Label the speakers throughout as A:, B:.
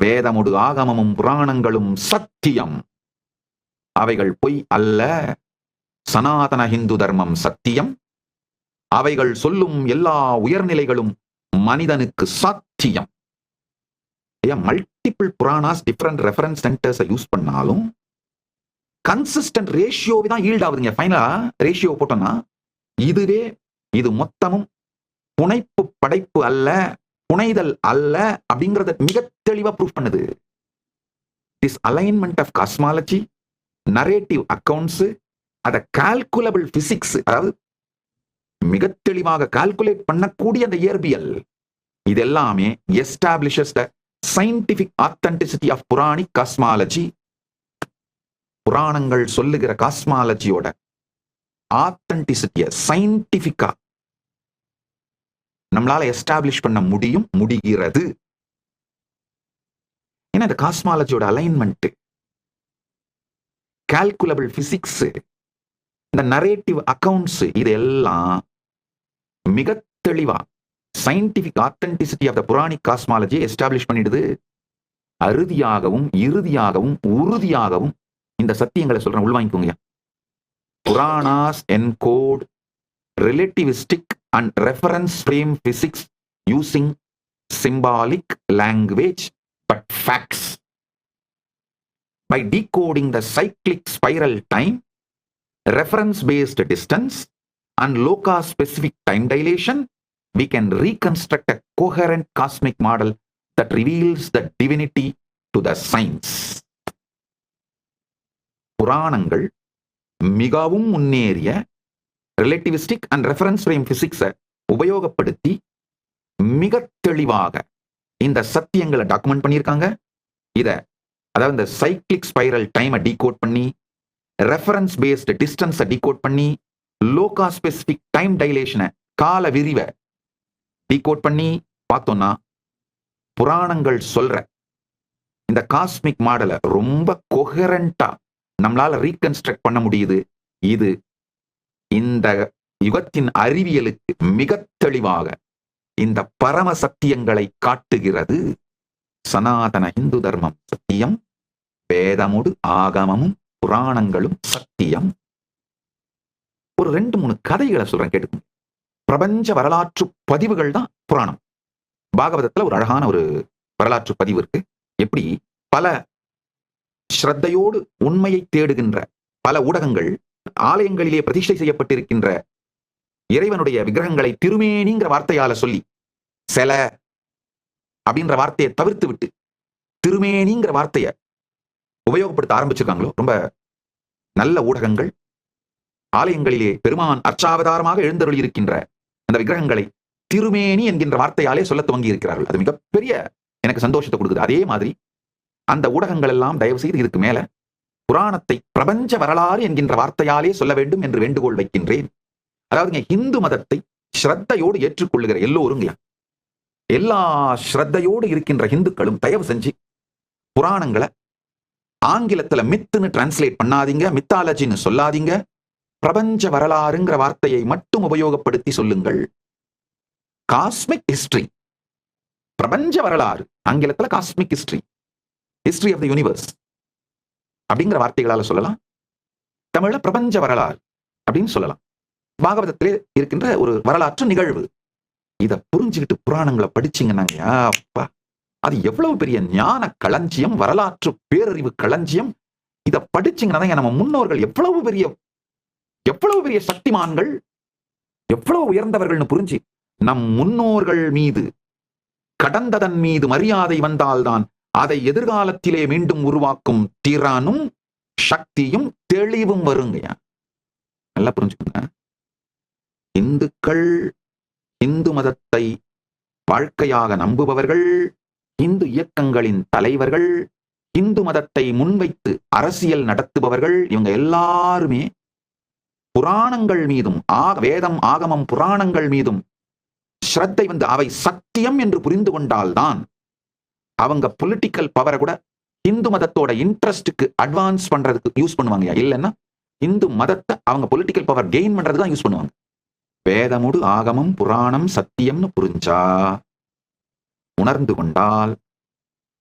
A: வேதமுடு ஆகமமும் புராணங்களும் சத்தியம், அவைகள் பொய் அல்ல. சனாதன ஹிந்து தர்மம் சத்தியம், அவைகள் சொல்லும் எல்லா உயர்நிலைகளும் மனிதனுக்கு சாத்தியம். Multiple Puranas different reference centres use பண்ணாலும் கன்சிஸ்டன்ட் ரேஷியோவை தான் ஈல்ட் ஆகுதுங்க. ஃபைனலா ரேஷியோ போட்டோம்னா இது மொத்தமும் புனைப்பு படைப்பு அல்ல, புனைதல் அல்ல அப்படிங்கறத மிக தெளிவா ப்ரூவ் பண்ணுது. This alignment of cosmology, narrative accounts, அத கால்குலபிள் பிசிக்ஸ், அதாவது மிக தெளிவாக கால்குலேட் பண்ணக்கூடிய அந்த இயற்பியல், இது எல்லாமே establishes the scientific authenticity of Puranic cosmology. புராணங்கள் சொல்லுகிற காஸ்மாலஜியோட ஆத்தென்டிசிட்டிய சயின்டிபிக்கா நம்மளால எஸ்டாப்ளிஷ் பண்ண முடிகிறது. ஏன்னா இந்த காஸ்மாலஜியோட அலைன்மெண்ட், கால்குலபிள் பிசிக்ஸ், இந்த நரேட்டிவ் அக்கவுண்ட்ஸ், இது எல்லாம் மிக தெளிவா scientific authenticity of the Puranic cosmology establish பண்ணிடுது. அறுதியாகவும் இறுதியாகவும் உறுதியாகவும் இந்த சத்தியங்களை சொல்றேன், உள்வாங்கிக்கோங்க. Puranas encode relativistic and reference frame physics using symbolic language but facts. By decoding the cyclic spiral time, reference-based distance, and loca-specific time dilation, we can reconstruct a coherent cosmic model that reveals the divinity to the science. புராணங்கள் மிகவும் முன்னேறிய relativistic and reference frame பிசிக்ஸை உபயோகப்படுத்தி மிக தெளிவாக இந்த சத்தியங்களை document பண்ணியிருக்காங்க. அதாவது இந்த சைக்ளிக் ஸ்பைரல் டைமை டீகோட் பண்ணி, ரெஃபரன்ஸ் பேஸ்டு டிஸ்டன்ஸை டீகோட் பண்ணி, லோகா ஸ்பெசிபிக் டைம் டைலேஷனை, கால விரிவை டீகோட் பண்ணி பார்த்தோம்னா புராணங்கள் சொல்ற இந்த காஸ்மிக் மாடலை ரொம்ப கொஹரண்டா நம்மளால ரீகன்ஸ்ட்ரக்ட் பண்ண முடியுது. இது இந்த யுகத்தின் அறிவியலுக்கு மிக தெளிவாக இந்த பரம சத்தியங்களை காட்டுகிறது. சனாதன இந்து தர்மம் சத்தியம், வேதமுடு ஆகமமும் புராணங்களும் சத்தியம். ஒரு 2-3 கதைகளை சொல்றேன், கேட்டுக்கோங்க. பிரபஞ்ச வரலாற்று பதிவுகள் தான் புராணம். பாகவதத்துல ஒரு அழகான ஒரு வரலாற்று பதிவு இருக்கு. எப்படி பல ஸ்ரத்தையோடு உண்மையை தேடுகின்ற பல ஊடகங்கள் ஆலயங்களிலே பிரதிஷ்டை செய்யப்பட்டிருக்கின்ற இறைவனுடைய விக்கிரகங்களை திருமேனிங்கிற வார்த்தையால சொல்லி, செல அப்படின்ற வார்த்தையை தவிர்த்து விட்டு திருமேனிங்கிற வார்த்தையை உபயோகப்படுத்த ஆரம்பிச்சிருக்காங்களோ ரொம்ப நல்ல ஊடகங்கள். ஆலயங்களிலே பெருமான் அர்ச்சாவதாரமாக எழுந்தருளி இருக்கின்ற அந்த விக்கிரகங்களை திருமேனி என்கின்ற வார்த்தையாலே சொல்ல துவங்கி இருக்கிறார்கள். அது மிகப்பெரிய எனக்கு சந்தோஷத்தை கொடுக்குது. அதே மாதிரி அந்த ஊடகங்கள் எல்லாம் தயவு செய்து இதுக்கு மேல புராணத்தை பிரபஞ்ச வரலாறு என்கின்ற வார்த்தையாலே சொல்ல வேண்டும் என்று வேண்டுகோள் வைக்கின்றேன். அதாவது இந்து மதத்தை ஸ்ரத்தையோடு ஏற்றுக்கொள்ளுகிற எல்லோரும், எல்லா ஸ்ரத்தையோடு இருக்கின்ற இந்துக்களும் தயவு செஞ்சு புராணங்களை ஆங்கிலத்துல மித்துன்னு டிரான்ஸ்லேட் பண்ணாதீங்க, மித்தாலஜின்னு சொல்லாதீங்க, பிரபஞ்ச வரலாறுங்கிற வார்த்தையை மட்டும் உபயோகப்படுத்தி சொல்லுங்கள். காஸ்மிக் ஹிஸ்டரி, பிரபஞ்ச வரலாறு, ஆங்கிலத்துல cosmic history, history of the universe அப்படிங்கிற வார்த்தைகளால சொல்லலாம். தமிழ்ல பிரபஞ்ச வரலாறு அப்படின்னு சொல்லலாம். பாகவதத்திலே இருக்கின்ற ஒரு வரலாற்று நிகழ்வு. இதை புரிஞ்சுக்கிட்டு புராணங்களை படிச்சீங்கன்னாங்க, அது எவ்வளவு பெரிய ஞான களஞ்சியம், வரலாற்று பேரறிவு களஞ்சியம். இதை படிச்சீங்கன்னா நம்ம முன்னோர்கள் எவ்வளவு பெரிய சக்திமான்கள், எவ்வளவு உயர்ந்தவர்கள்னு புரிஞ்சு நம் முன்னோர்கள் மீது கடந்ததன் மீது மரியாதை வந்தால்தான் அதை எதிர்காலத்திலே மீண்டும் உருவாக்கும் திறனும் சக்தியும் தெளிவும் வருங்க. நல்லா புரிஞ்சுக்கோங்க. இந்துக்கள், இந்து மதத்தை வாழ்க்கையாக நம்புபவர்கள், இந்து இயக்கங்களின் தலைவர்கள், இந்து மதத்தை முன்வைத்து அரசியல் நடத்துபவர்கள், இவங்க எல்லாருமே புராணங்கள் மீதும் வேதம் ஆகமம் புராணங்கள் மீதும் ஸ்ரத்தை வந்து அவை சத்தியம் என்று புரிந்து கொண்டால்தான் அவங்க பொலிட்டிக்கல் பவரை கூட இந்து மதத்தோட இன்ட்ரெஸ்டுக்கு அட்வான்ஸ் பண்றதுக்கு யூஸ் பண்ணுவாங்க. இல்லைன்னா இந்து மதத்தை அவங்க பொலிட்டிக்கல் பவர் கெயின் பண்றதுக்கு தான் யூஸ் பண்ணுவாங்க. வேதமுடு ஆகமம் புராணம் சத்தியம்னு புரிஞ்சா, உணர்ந்து கொண்டால்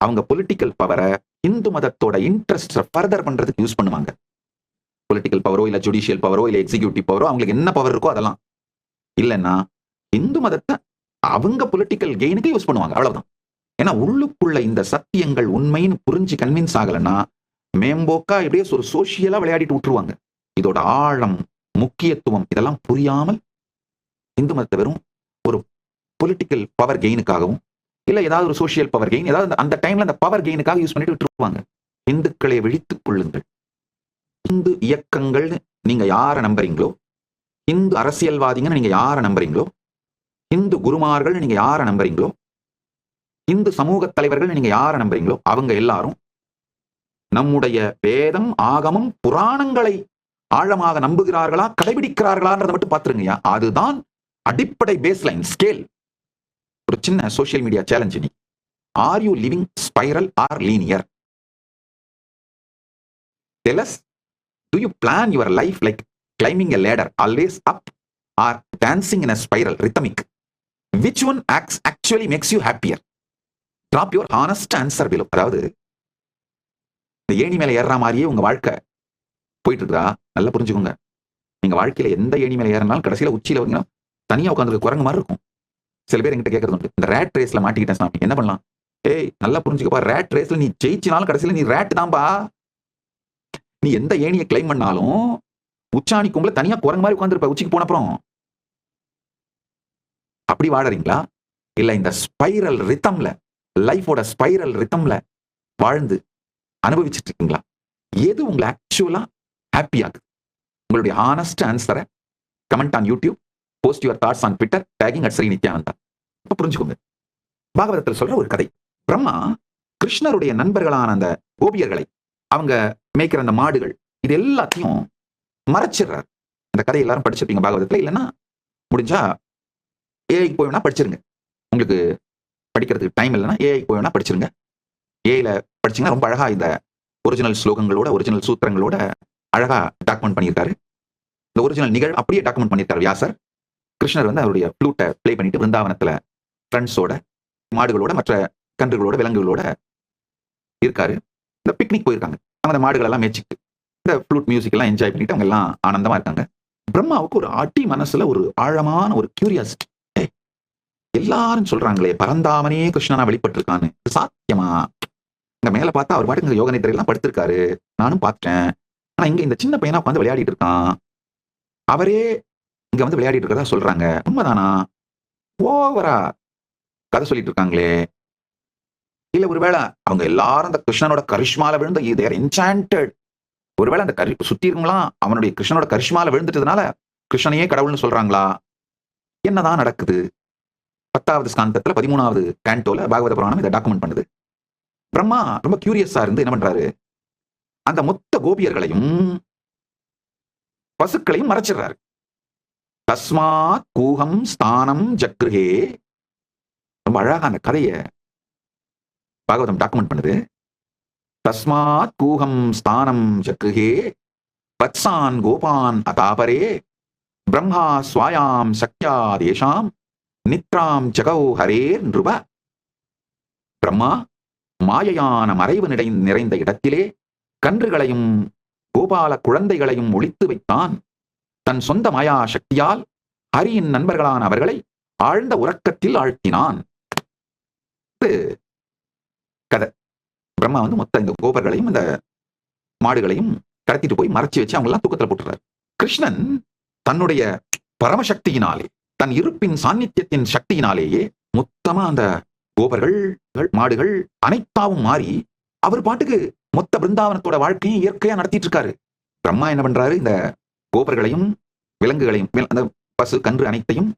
A: அவங்க பொலிட்டிக்கல் பவரை இந்து மதத்தோட இன்ட்ரெஸ்ட் ஃபர்தர் பண்றதுக்கு யூஸ் பண்ணுவாங்க. பொலிட்டிக்கல் பவரோ இல்ல ஜுடிஷியல் பவரோ இல்ல எக்ஸிகியூட்டிவ் பவரோ, அவங்களுக்கு என்ன பவர் இருக்கோ அதெல்லாம் இல்லைன்னா இந்து மதத்தை அவங்க பொலிட்டிக்கல் கெயினுக்கு யூஸ் பண்ணுவாங்க. அவ்வளவுதான். ஏன்னா உள்ளுக்குள்ள இந்த சத்தியங்கள் உண்மைன்னு புரிஞ்சு கன்வின்ஸ் ஆகலைன்னா மேம்போக்கா எப்படியே ஒரு சோசியலா விளையாடிட்டு விட்டுருவாங்க. இதோட ஆழம், முக்கியத்துவம் இதெல்லாம் புரியாமல் இந்து மதத்தை வெறும் ஒரு பொலிட்டிக்கல் பவர் கெயினுக்காகவும் இல்ல ஏதாவது ஒரு சோசியல் பவர் கெயின், ஏதாவது அந்த டைம்ல அந்த பவர் கெயினுக்காக யூஸ் பண்ணிட்டு விட்டுருவாங்க. இந்துக்களை விழித்துக் கொள்ளுங்கள். இந்து இயக்கங்கள் நீங்க யாரை நம்புறீங்களோ, இந்து அரசியல்வாதிங்கன்னு நீங்க யாரை நம்புறீங்களோ, இந்து குருமார்கள் நீங்க யாரை நம்புறீங்களோ, இந்து சமூக தலைவர்கள் நீங்க யாரை நம்புறீங்களோ, அவங்க எல்லாரும் நம்முடைய வேதம், ஆகமம், புராணங்களை ஆழமாக நம்புகிறார்களா, கடைபிடிக்கிறார்களான்றதை மட்டும் பார்த்துருங்கய்யா. அதுதான் அடிப்படை பேஸ்லைன் ஸ்கேல். ஒரு சின்ன சோசியல் மீடியா சேலஞ்ச். நீ are you living spiral or linear? Tell us, do you plan your life like climbing a ladder, always up, or dancing in a spiral, rhythmic? Which one actually makes you happier? Drop your honest answer below. அதாவது இந்த ஏணி மேல ஏறுற மாதிரியே உங்க வாழ்க்கை போயிட்டு இருக்கா? நல்லா புரிஞ்சுக்கோங்க. நீங்க வாழ்க்கையில எந்த ஏணி மேல ஏறினாலும் கடைசியில உச்சியில வந்தீங்கன்னா தனியா உட்காந்துருக்க குரங்கு மாதிரி இருக்கும். சில பேர் என்கிட்ட கேட்கறது உண்டு, இந்த ரேட் ரேஸ்ல மாட்டிக்கிட்டேன் என்ன பண்ணலாம்? ஏய் நல்லா புரிஞ்சுக்கப்பா, ரேட் ரேஸ்ல நீ ஜெயிச்சினாலும் கடைசியில நீ ரேட் தான்பா. நீ எந்த ஏணியை கிளைம் பண்ணாலும் உச்சாணி கும்பல தனியா குரங்கு மாதிரி உட்காந்துருப்ப உச்சிக்கு போன அப்புறம். அப்படி வாழறீங்களா? இல்ல இந்த ஸ்பைரல் ரிதம்ல, லைஃபோட ஸ்பைரல் ரிதம்ல வாழ்ந்து அனுபவிச்சுட்டு இருக்கீங்களா? எது உங்களை ஆக்சுவலா ஹாப்பி ஆகுது? உங்களுடைய ஹானஸ்ட் ஆன்சரை comment on YouTube, post your thoughts on Twitter, tagging @Shri Nithyananda. இப்ப புரிஞ்சுக்கோங்க. பாகவதத்தில் சொல்ற ஒரு கதை. பிரம்மா கிருஷ்ணருடைய நண்பர்களான அந்த கோபியர்களை, அவங்க மேய்க்கிற அந்த மாடுகள், இது எல்லாத்தையும் மறைச்சிடுறார். இந்த கதை எல்லாரும் படிச்சிருப்பீங்க பாகவதத்துல. இல்லைன்னா முடிஞ்சா ஏஐக்கு போய் வேணா படிச்சிருங்க. உங்களுக்கு படிக்கிறதுக்கு டைம் இல்லைன்னா ஏஐக்கு போய் வேணா படிச்சிருங்க. ஏஐல படிச்சீங்கன்னா ரொம்ப அழகா இந்த ஒரிஜினல் ஸ்லோகங்களோட, ஒரிஜினல் சூத்திரங்களோட அழகா டாக்குமெண்ட் பண்ணியிருக்காரு. இந்த ஒரிஜினல் நிகழ் அப்படியே டாக்குமெண்ட் பண்ணியிருக்காரு வியாசர். கிருஷ்ணர் வந்து அவருடைய ஃப்ளூட்டை பிளே பண்ணிட்டு பிருந்தாவனத்துல ஃப்ரெண்ட்ஸோட, மாடுகளோட, மற்ற கன்றுகளோட, விலங்குகளோட இருக்காரு. இந்த பிக்னிக் போயிருக்காங்க. அவங்க அந்த மாடுகள் எல்லாம் மேய்ச்சிட்டு இந்த ஃப்ளூட் மியூசிக் எல்லாம் என்ஜாய் பண்ணிட்டு அவங்க எல்லாம் ஆனந்தமா இருக்காங்க. பிரம்மாவுக்கு ஒரு அடி மனசுல ஒரு ஆழமான ஒரு கியூரியாசிட்டி. எல்லாரும் சொல்றாங்களே பரந்தாமனே கிருஷ்ணனா வெளிப்பட்டிருக்கான்னு, சாத்தியமா? இங்க மேல பார்த்தா அவர் பாட்டுக்கு யோக நிதிரையெல்லாம் படுத்திருக்காரு, நானும் பார்த்தேன். ஆனா இங்க இந்த சின்ன பையனா உட்காந்து விளையாடிட்டு இருக்கான். அவரே இங்க வந்து விளையாடிட்டு இருக்கிறதா சொல்றாங்க. உண்மைதானா? ஓவரா கதை சொல்லிட்டு இருக்காங்களே. இல்ல ஒருவேளை அவங்க எல்லாரும் அந்த கிருஷ்ணனோட கரிஷ்மால விழுந்த தேர் என்சாண்டட். ஒருவேளை அந்த சுத்தி இருக்கவங்களாம் அவனுடைய கிருஷ்ணனோட கரிஷ்மால விழுந்துட்டதுனால கிருஷ்ணனையே கடவுள்னு சொல்றாங்களா? என்னதான் நடக்குது? 10வது ஸ்காந்தத்துல 13வது கேண்டோல பாகவத புராணம் இதை டாக்குமெண்ட் பண்ணுது. பிரம்மா ரொம்ப கியூரியஸா இருந்து என்ன பண்றாரு, அந்த மொத்த கோபியர்களையும் பசுக்களையும் மறைச்சிடுறாரு. தஸ்மாத் கூகம் ஸ்தானம் ஜக்ருஹே. ரொம்ப அழகா அந்த கதையை பாகவதம் டாக்குமெண்ட் பண்ணுது. தஸ்மாத் கூகம் ஸ்தானம் ஜக்ருஹே வத்சான் கோபான் அதாபரே பிரம்மா ஸ்வாயாம் சக்யா தேஷாம் நித்ராம் ஜகௌ ஹரே நிருப. பிரம்மா மாயையான மறைவு நிறைந்த இடத்திலே கன்றுகளையும் கோபால குழந்தைகளையும் ஒளித்து வைத்தான். தன் சொந்த மாயா சக்தியால் ஹரியின் நண்பர்களான அவர்களை ஆழ்ந்த உறக்கத்தில் ஆழ்த்தினான். கதை. பிரம்மா வந்து மொத்த இந்த கோபர்களையும் இந்த மாடுகளையும் கடத்திட்டு போய் மறைச்சு வச்சு அவங்க எல்லாம் தூக்கத்துல போட்டுறாரு. கிருஷ்ணன் தன்னுடைய பரமசக்தியினாலே, தன் இருப்பின் சாநித்தியத்தின் சக்தியினாலேயே மொத்தமா அந்த கோபர்கள், மாடுகள் அனைத்தாவும் மாறி அவர் பாட்டுக்கு மொத்த பிருந்தாவனத்தோட வாழ்க்கையும் இயற்கையா நடத்திட்டு இருக்காரு. பிரம்மா என்ன பண்றாரு, இந்த கோபர்களையும் விலங்குகளையும், அந்த பசு கன்று அனைத்தையும்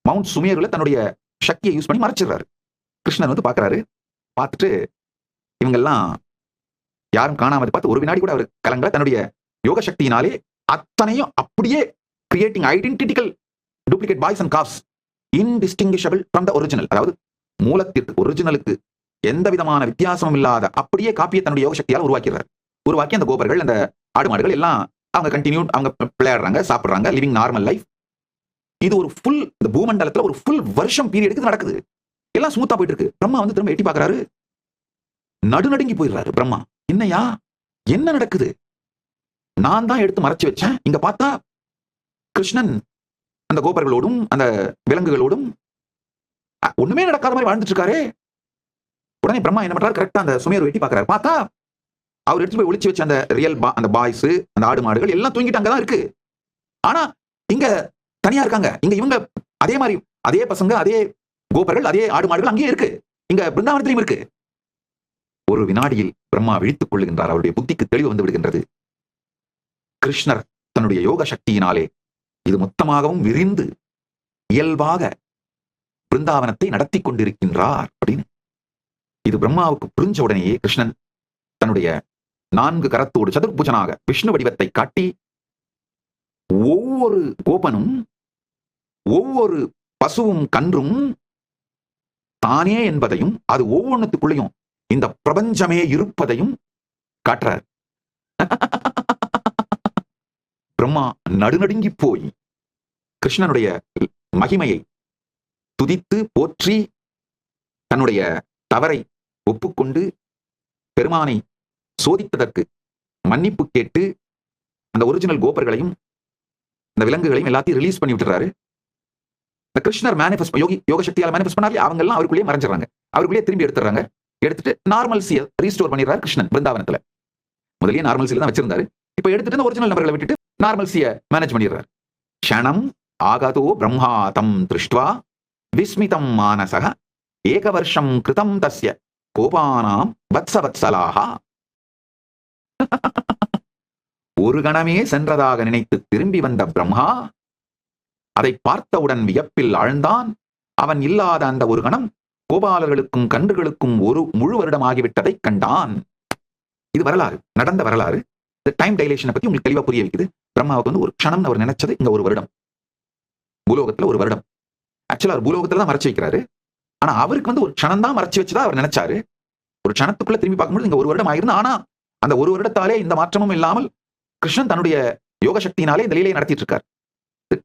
A: மவுண்ட் சுமேருல தன்னுடைய சக்தியை யூஸ் பண்ணி மறைச்சிடுறாரு. கிருஷ்ணன் வந்து பாக்குறாரு. பார்த்துட்டு இவங்கெல்லாம் யாரும் காணாமது பார்த்து ஒரு வினாடி கூட அவர் கலங்க, தன்னுடைய யோக சக்தியினாலே அத்தனையும் அப்படியே creating identical duplicate boys and calves indistinguishable from the original. அதாவது மூலத்திற்கு, ஒரிஜினலுக்கு எந்த விதமான வித்தியாசமும் இல்லாத அப்படியே காப்பியை தன்னுடைய யோக சக்தியால் உருவாக்கிறார். உருவாக்கி அந்த கோபர்கள், அந்த ஆடு மாடுகள் எல்லாம் அவங்க கண்டினியூ, அவங்க விளையாடுறாங்க, சாப்பிடுறாங்க, லிவிங் நார்மல் லைஃப். இது ஒரு ஃபுல், இந்த பூமண்டலத்துல ஒரு ஃபுல் வருஷம் பீரியடுக்கு நடக்குது. எல்லாம் ஸ்மூத்தா போயிட்டு இருக்கு. பிரம்மா வந்து திரும்ப எட்டி பாக்குறாரு. நடுநடுங்கி போயிடுறாரு பிரம்மா. என்னையா, என்ன நடக்குது? நான் தான் எடுத்து மறைச்சு வச்சேன். இங்க பார்த்தா கிருஷ்ணன் அந்த கோபர்களோடும் அந்த விலங்குகளோடும் ஒண்ணுமே நடக்காத மாதிரி வாழ்ந்துட்டு இருக்காரு. உடனே பிரம்மா என்ன பண்றாரு, கரெக்டா அந்த சுமையர் வெட்டி பாக்குறாரு. பார்த்தா அவர் எடுத்து போய் ஒளிச்சு வச்ச அந்த ரியல் அந்த பாய்ஸ், அந்த ஆடு மாடுகள் எல்லாம் தூங்கிட்டு அங்கதான் இருக்கு. ஆனா இங்க தனியா இருக்காங்க. இங்க இவங்க அதே மாதிரி அதே பசங்க, அதே கோபர்கள், அதே ஆடு மாடுகள் அங்கேயே இருக்கு. இங்க பிருந்தாவனத்திலையும் இருக்கு. ஒரு வினாடியில் பிரம்மா விழித்துக் கொள்ளுகின்றார். அவருடைய புத்திக்கு தெளிவு வந்து விடுகின்றது. கிருஷ்ணர் தன்னுடைய யோக சக்தியினாலே இது மொத்தமாகவும் விரிந்து இயல்பாக பிருந்தாவனத்தை நடத்தி கொண்டிருக்கின்றார் அப்படின்னு. இது பிரம்மாவுக்கு புரிஞ்ச உடனேயே கிருஷ்ணன் தன்னுடைய 4 கரத்தோடு சதுர்புஜனாக விஷ்ணு வடிவத்தை காட்டி ஒவ்வொரு கோபனும் ஒவ்வொரு பசுவும் கன்றும் தானே என்பதையும் அது ஒவ்வொன்றுத்துக்குள்ளேயும் இந்த பிரபஞ்சமே இருப்பதையும் காட்டுறார். பிரம்மா நடுநடுங்கி போய் கிருஷ்ணனுடைய மகிமையை துதித்து போற்றி தன்னுடைய தவறை ஒப்புக்கொண்டு பெருமானை சோதித்ததற்கு மன்னிப்பு கேட்டு அந்த ஒரிஜினல் கோபர்களையும் அந்த விலங்குகளையும் எல்லாத்தையும் ரிலீஸ் பண்ணி விட்டுறாரு. இந்த கிருஷ்ணர் மேனிஃபெஸ்ட் யோக சக்தியால மேனிஃபெஸ்ட் பண்ணாலே அவங்க எல்லாம் அவருக்குள்ளேயே மறைஞ்சிடறாங்க. அவருக்குள்ளேயே திரும்பி எடுத்துறாங்க. எடுத்துட்டு நார்மல்சியை ரீஸ்டோர் பண்ணிடுறாரு கிருஷ்ணன் பிருந்தாவனத்துல. முதலியே நார்மல்சியில தான் வச்சிருந்தாரு. இப்ப எடுத்துட்டு இந்த ஒரிஜினல் நபர்களை விட்டுட்டு நார்மல்சியை மேனேஜ் பண்ணிடுறாரு. க்ஷணம் ஆகதோ பிரம்மா தம் திருஷ்ட்வா விஸ்மிதம் மானசக ஏகவர்ஷம் கிருதம் தஸ்ய கோபானாம் வத்சவத்சலாஹா. ஒரு கணமே சென்றதாக நினைத்து திரும்பி வந்த பிரம்மா அதை பார்த்தவுடன் வியப்பில் ஆழ்ந்தான். அவன் இல்லாத அந்த ஒரு கணம் கோபாலர்களுக்கும் கன்றுகளுக்கும் ஒரு முழு வருடம் ஆகிவிட்டதை கண்டான். இது வரலாறு, நடந்த வரலாறு. இந்த டைம் டைலேஷனை பத்தி உங்களுக்கு தெளிவா புரிய வைக்குது. பிரம்மாவுக்கு வந்து ஒரு க்ஷணம் அவர் நினைச்சது இங்க ஒரு வருடம், பூலோகத்துல ஒரு வருடம். ஆக்சுவலா அவர் பூலோகத்துல தான் மறைச்சு வைக்கிறாரு. ஆனா அவருக்கு வந்து ஒரு க்ஷணம் தான் மறைச்சு வச்சுதான் அவர் நினைச்சாரு. ஒரு க்ஷணத்துக்குள்ள திரும்பி பார்க்கும்போது இங்க ஒரு வருடம் ஆயிருந்து. ஆனா அந்த ஒரு வருடத்தாலே இந்த மாற்றமும் இல்லாமல் கிருஷ்ணன் தன்னுடைய யோக சக்தியினாலே இந்த லீலையை நடத்திட்டு இருக்கார்.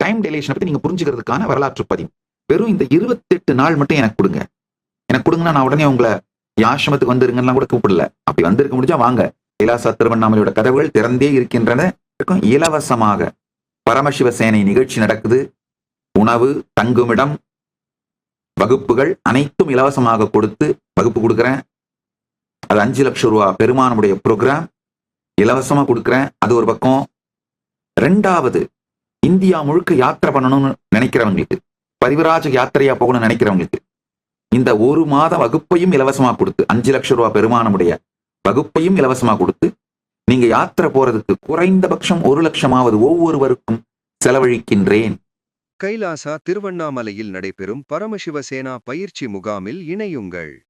A: டைம் டைலேஷனை பத்தி நீங்க புரிஞ்சுக்கிறதுக்கான வரலாற்று பதிவு. வெறும் இந்த 28 நாள் மட்டும் எனக்கு கொடுங்க. எனக்கு கொடுங்கன்னா நான் உடனே உங்களை ஆசிரமத்துக்கு வந்துருங்கன்னா கூட கூப்பிடல. அப்படி வந்திருக்க முடிஞ்சா வாங்க. கைலாச திருவண்ணாமலையோட கதவுகள் திறந்தே இருக்கின்றன. இலவசமாக பரமசிவசேனை நிகழ்ச்சி நடக்குது. உணவு, தங்குமிடம், வகுப்புகள் அனைத்தும் இலவசமாக கொடுத்து வகுப்பு கொடுக்குறேன். அது 5 லட்சம் ரூபா பெருமானுடைய ப்ரோக்ராம் இலவசமா கொடுக்குறேன். அது ஒரு பக்கம். 2வது, இந்தியா முழுக்க யாத்திரை பண்ணணும்னு நினைக்கிறவங்களுக்கு, பரிவிராஜ யாத்திரையா போகணும்னு நினைக்கிறவங்களுக்கு இந்த 1 மாத வகுப்பையும் இலவசமா கொடுத்து 5 லட்சம் ரூபாய் பெருமானுடைய வகுப்பையும் இலவசமா கொடுத்து நீங்க யாத்திரை போறதுக்கு குறைந்தபட்சம் 1 லட்சமாவது ஒவ்வொருவருக்கும் செலவழிக்கின்றேன்.
B: கைலாசா திருவண்ணாமலையில் நடைபெறும் பரமசிவசேனா பயிற்சி முகாமில் இணையுங்கள்.